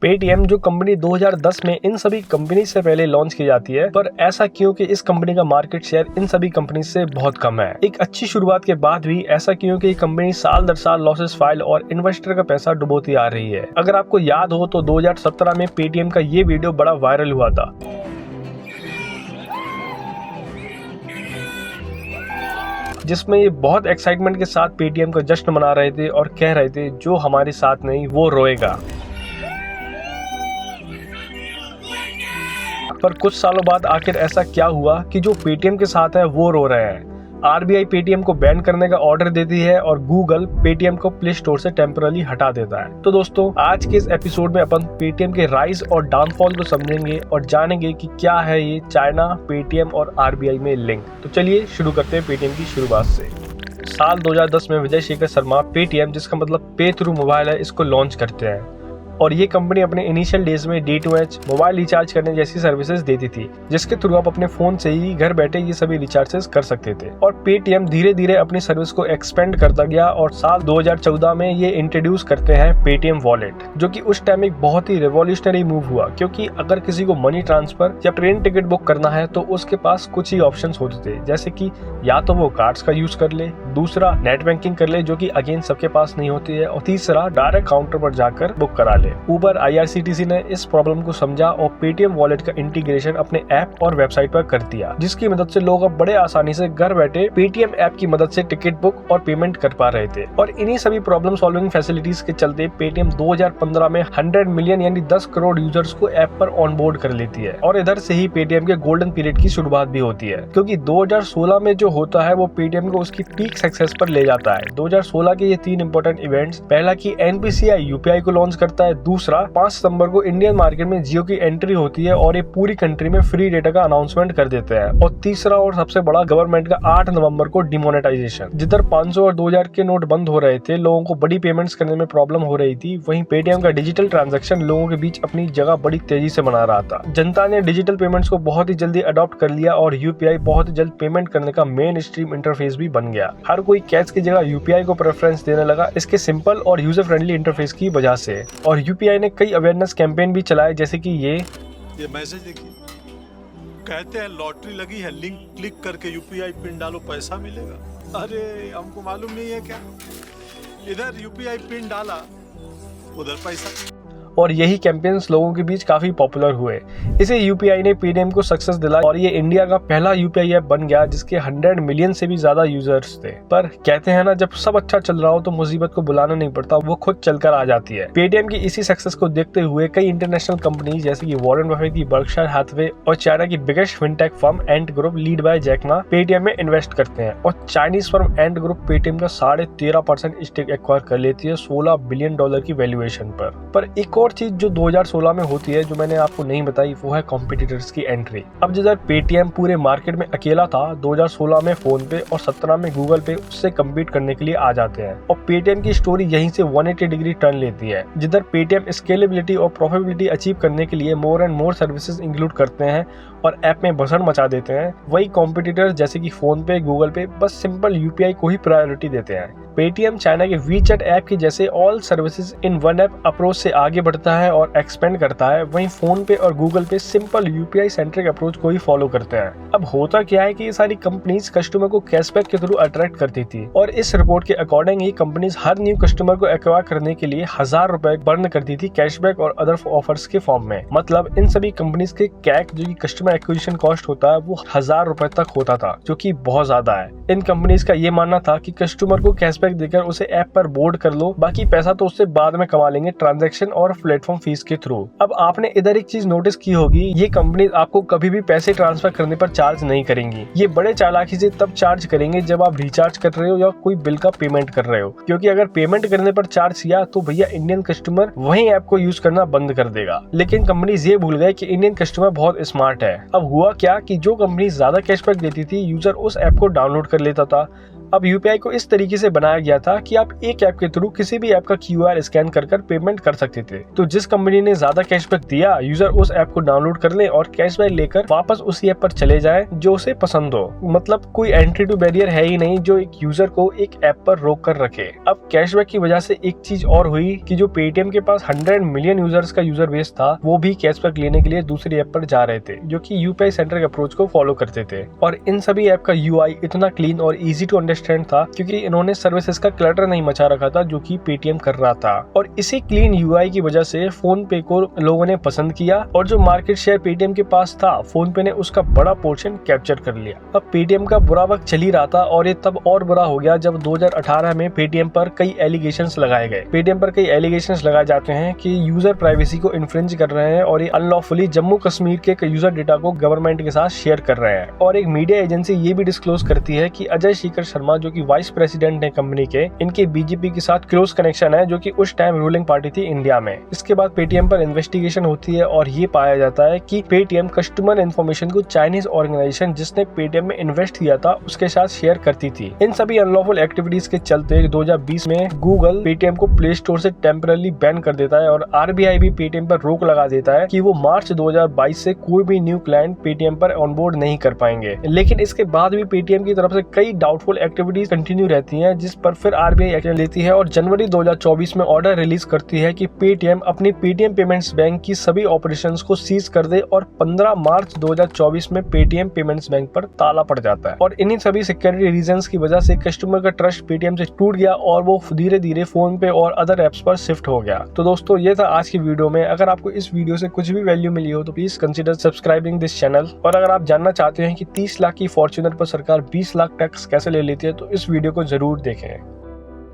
Paytm जो company 2010 में इन सभी कंपनी से पहले लॉन्च की जाती है, पर ऐसा क्यों कि इस कंपनी का मार्केट शेयर इन सभी कंपनी से बहुत कम है। एक अच्छी शुरुआत के बाद भी ऐसा क्यों कि कंपनी साल दर साल लॉसेस फाइल और इन्वेस्टर का पैसा डुबोती आ रही है। अगर आपको याद हो तो 2017 में पेटीएम का ये वीडियो बड़ा वायरल हुआ था, जिसमें ये बहुत एक्साइटमेंट के साथ पेटीएम का जश्न मना रहे थे और कह रहे थे जो हमारे साथ नहीं वो रोएगा। पर कुछ सालों बाद आखिर ऐसा क्या हुआ कि जो पेटीएम के साथ है वो रो रहे हैं। आरबीआई पेटीएम को बैन करने का ऑर्डर देती है और गूगल पेटीएम को प्ले स्टोर से टेम्पररी हटा देता है। तो दोस्तों, आज के इस एपिसोड में अपन पेटीएम के राइज और डाउनफॉल को समझेंगे और जानेंगे कि क्या है ये चाइना, पेटीएम और आरबीआई में लिंक। तो चलिए शुरू करते हैं पेटीएम की शुरुआत से। साल 2010 में विजय शेखर शर्मा पेटीएम, जिसका मतलब पे थ्रू मोबाइल है, इसको लॉन्च करते हैं। और ये कंपनी अपने इनिशियल डेज में D2H मोबाइल रिचार्ज करने जैसी सर्विसेज देती थी, जिसके थ्रू आप अपने फोन से ही घर बैठे ये सभी रिचार्जेस कर सकते थे। और पेटीएम धीरे धीरे अपनी सर्विस को एक्सपेंड करता गया और साल 2014 में ये इंट्रोड्यूस करते हैं पेटीएम वॉलेट, जो कि उस टाइम एक बहुत ही रेवोल्यूशनरी मूव हुआ, क्योंकि अगर किसी को मनी ट्रांसफर या ट्रेन टिकट बुक करना है तो उसके पास कुछ ही ऑप्शन होते थे, जैसे कि या तो वो कार्ड्स का यूज कर ले, दूसरा नेट बैंकिंग कर ले, जो कि अगेन सबके पास नहीं होती है, और तीसरा डायरेक्ट काउंटर पर जाकर बुक करा ले। उबर IRCTC ने इस प्रॉब्लम को समझा और पेटीएम वॉलेट का इंटीग्रेशन अपने ऐप और वेबसाइट पर कर दिया, जिसकी मदद से लोग अब बड़े आसानी से घर बैठे पेटीएम ऐप की मदद से टिकट बुक और पेमेंट कर पा रहे थे। और इन्हीं सभी प्रॉब्लम सॉल्विंग फैसिलिटीज के चलते पेटीएम 2015 में 100 मिलियन यानी 10 करोड़ यूजर्स को ऐप पर ऑन बोर्ड कर लेती है। और इधर से ही पेटीएम के गोल्डन पीरियड की शुरुआत भी होती है, क्योंकि 2016 में जो होता है वो पेटीएम को उसकी पीक सक्सेस पर ले जाता है। 2016 के ये 3 इंपॉर्टेंट इवेंट्स, पहला की NPCI UPI को लॉन्च करता है, दूसरा 5 सितंबर को इंडियन मार्केट में जियो की एंट्री होती है और ये पूरी कंट्री में फ्री डेटा का अनाउंसमेंट कर देते हैं, और तीसरा और सबसे बड़ा गवर्नमेंट का 8 नवंबर को डिमोनेटाइजेशन। जिधर 500 और 2000 के नोट बंद हो रहे थे, लोगों को बड़ी पेमेंट्स करने में प्रॉब्लम हो रही थी, वहीं पेटीएम का डिजिटल ट्रांजैक्शन लोगों के बीच अपनी जगह बड़ी तेजी से बना रहा था। जनता ने डिजिटल पेमेंट्स को बहुत ही जल्दी अडॉप्ट कर लिया और यूपीआई बहुत ही जल्द पेमेंट करने का मेन स्ट्रीम इंटरफेस भी बन गया। हर कोई कैश की जगह यूपीआई को प्रेफरेंस देने लगा, इसके सिंपल और यूजर फ्रेंडली इंटरफेस की वजह से। और यूपीआई ने कई अवेयरनेस कैंपेन भी चलाए, जैसे कि ये मैसेज देखिए, कहते हैं लॉटरी लगी है, लिंक क्लिक करके यूपीआई पिन डालो पैसा मिलेगा। अरे हमको मालूम नहीं है क्या, इधर यूपीआई पिन डाला उधर पैसा। और यही कैंपेन्स लोगों के बीच काफी पॉपुलर हुए। इसे यूपीआई ने पेटीएम को सक्सेस दिलाई और ये इंडिया का पहला यूपीआई ऐप बन गया जिसके 100 मिलियन से भी ज्यादा यूजर्स थे। पर कहते हैं ना, जब सब अच्छा चल रहा हो तो मुसीबत को बुलाना नहीं पड़ता, वो खुद चलकर आ जाती है। पेटीएम की इसी सक्सेस को देखते हुए कई इंटरनेशनल कंपनी जैसे कि वॉरेन बफेट की बर्कशायर हैथवे और चाइना की biggest fintech firm Ant Group lead by Jack Ma Paytm में इन्वेस्ट करते हैं। और Chinese firm Ant Group Paytm का 13.5% स्टेक एक्वायर कर लेती है $16 बिलियन की वैल्यूएशन पर एक और चीज जो 2016 में होती है जो मैंने आपको नहीं बताई, वो है कॉम्पिटिटर्स की एंट्री। अब जिधर पेटीएम पूरे मार्केट में अकेला था, 2016 में फोन पे और 17 में गूगल पे उससे कम्पीट करने के लिए आ जाते हैं। और पेटीएम की स्टोरी यहीं से 180 डिग्री टर्न लेती है, जिधर पेटीएम स्केलेबिलिटी और प्रॉफिटेबिलिटी अचीव करने के लिए more and more services include करते हैं और ऐप में भसड़ मचा देते हैं। वही कॉम्पिटिटर्स जैसे कि फोन पे, गूगल पे बस सिंपल यूपीआई को ही प्रायोरिटी देते हैं। पेटीएम चाइना के वीचैट ऐप की जैसे all services in one app approach से आगे बढ़ता है और एक्सपेंड करता है, वहीं फोन पे और गूगल पे सिंपल यूपीआई सेंट्रिक अप्रोच को ही फॉलो करते हैं। अब होता क्या है कि ये सारी कंपनीज कस्टमर को कैशबैक के थ्रू अट्रैक्ट करती थी, और इस रिपोर्ट के अकॉर्डिंग ही कंपनीज हर न्यू कस्टमर को एक्वायर करने के लिए ₹1000 बर्न करती थी कैशबैक और अदर ऑफर्स के फॉर्म में। मतलब इन सभी कंपनीज के कैक जो कि कस्टमर एक्विजिशन कॉस्ट होता है वो ₹1000 तक होता था, जो कि बहुत ज्यादा है। इन कंपनीज का ये मानना था कि कस्टमर को कैशबैक देकर उसे ऐप पर बोर्ड कर लो, बाकी पैसा तो उससे बाद में कमा लेंगे ट्रांजैक्शन और प्लेटफॉर्म फीस के थ्रू। अब आपने इधर एक चीज नोटिस की होगी, ये कंपनी आपको कभी भी पैसे ट्रांसफर करने पर चार्ज नहीं करेंगी। ये बड़े चालाकी से तब चार्ज करेंगे जब आप रिचार्ज कर रहे हो या कोई बिल का पेमेंट कर रहे हो, क्योंकि अगर पेमेंट करने पर चार्ज किया तो भैया इंडियन कस्टमर वही ऐप को यूज करना बंद कर देगा। लेकिन कंपनीज ये भूल गए कि इंडियन कस्टमर बहुत स्मार्ट है। अब हुआ क्या कि जो कंपनी ज्यादा कैशबैक देती थी, यूजर उस ऐप को डाउनलोड कर लेता था, अब यूपीआई को इस तरीके से बनाया गया था कि आप एक ऐप के थ्रू किसी भी ऐप का QR स्कैन कर पेमेंट कर सकते थे। तो जिस कंपनी ने ज्यादा कैशबैक दिया, यूजर उस ऐप को डाउनलोड कर ले और कैशबैक लेकर वापस उसी ऐप पर चले जाए जो उसे पसंद हो। मतलब कोई एंट्री टू बैरियर है ही नहीं जो एक यूजर को एक ऐप पर रोक कर रखे। अब कैशबैक की वजह से एक चीज और हुई कि जो पेटीएम के पास 100 मिलियन यूजर्स का यूजर बेस था, वो भी कैशबैक लेने के लिए दूसरी ऐप पर जा रहे थे जो कि यूपीआई सेंट्रिक अप्रोच को फॉलो करते थे। और इन सभी ऐप का UI इतना क्लीन और इजी टू अंडरस्टैंड था क्योंकि इन्होंने सर्विसेज का क्लटर नहीं मचा रखा था जो कि पेटीएम कर रहा था। और इसी क्लीन UI की वजह से फोन पे को लोगों ने पसंद किया और जो मार्केट शेयर पेटीएम के पास था, फोन पे ने उसका बड़ा पोर्शन कैप्चर कर लिया। अब पेटीएम का बुरा वक्त चल ही रहा था और ये तब और बुरा हो गया जब 2018 में पेटीएम पर कई एलिगेशंस लगाए गए। पेटीएम पर कई एलिगेशंस लगाए जाते हैं कि यूजर प्राइवेसी को इन्फ्रिंज कर रहे हैं और ये अनलॉफुली जम्मू कश्मीर के यूजर डेटा को गवर्नमेंट के साथ शेयर कर रहे हैं। और एक मीडिया एजेंसी ये भी डिस्क्लोज करती है कि अजय शेखर शर्मा जो कि वाइस प्रेसिडेंट है कंपनी के, इनके बीजेपी के साथ क्लोज कनेक्शन है जो कि उस टाइम रूलिंग पार्टी थी इंडिया में। इसके बाद पेटीएम पर इन्वेस्टिगेशन होती है और ये पाया जाता है कि पेटीएम कस्टमर इन्फॉर्मेशन को चाइनीज ऑर्गेनाइजेशन जिसने पेटीएम में इन्वेस्ट किया था उसके साथ शेयर करती थी। इन सभी अनलॉफुल एक्टिविटीज के चलते 2020 में गूगल पेटीएम को प्ले स्टोर से टेम्पररी बैन कर देता है और RBI भी पेटीएम पर रोक लगा देता है कि वो मार्च 2022 से कोई भी न्यू क्लाइंट पेटीएम पर ऑनबोर्ड नहीं कर पाएंगे। लेकिन इसके बाद भी पेटीएम की तरफ से कई डाउटफुल एक्टिविटीज कंटिन्यू रहती हैं जिस पर फिर RBI एक्शन लेती है और जनवरी 2024 में ऑर्डर रिलीज करती है कि पेटीएम अपनी पेटीएम पेमेंट्स बैंक की सभी ऑपरेशंस को सीज कर दे और 15 मार्च 2024 में पेटीएम पेमेंट्स बैंक पर ताला पड़ जाता है। और इन्हीं सभी सिक्योरिटी रीजंस की वजह से कस्टमर का ट्रस्ट पेटीएम से टूट गया और वो धीरे धीरे फोन पे और अदर एप्स पर शिफ्ट हो गया। तो दोस्तों ये था आज की वीडियो में। अगर आपको इस वीडियो से कुछ भी वैल्यू मिली हो तो please consider subscribing this channel. और अगर आप जानना चाहते हैं कि 30 लाख की फॉर्च्यूनर पर सरकार 20 लाख टैक्स कैसे ले लेती है तो इस वीडियो को जरूर देखें।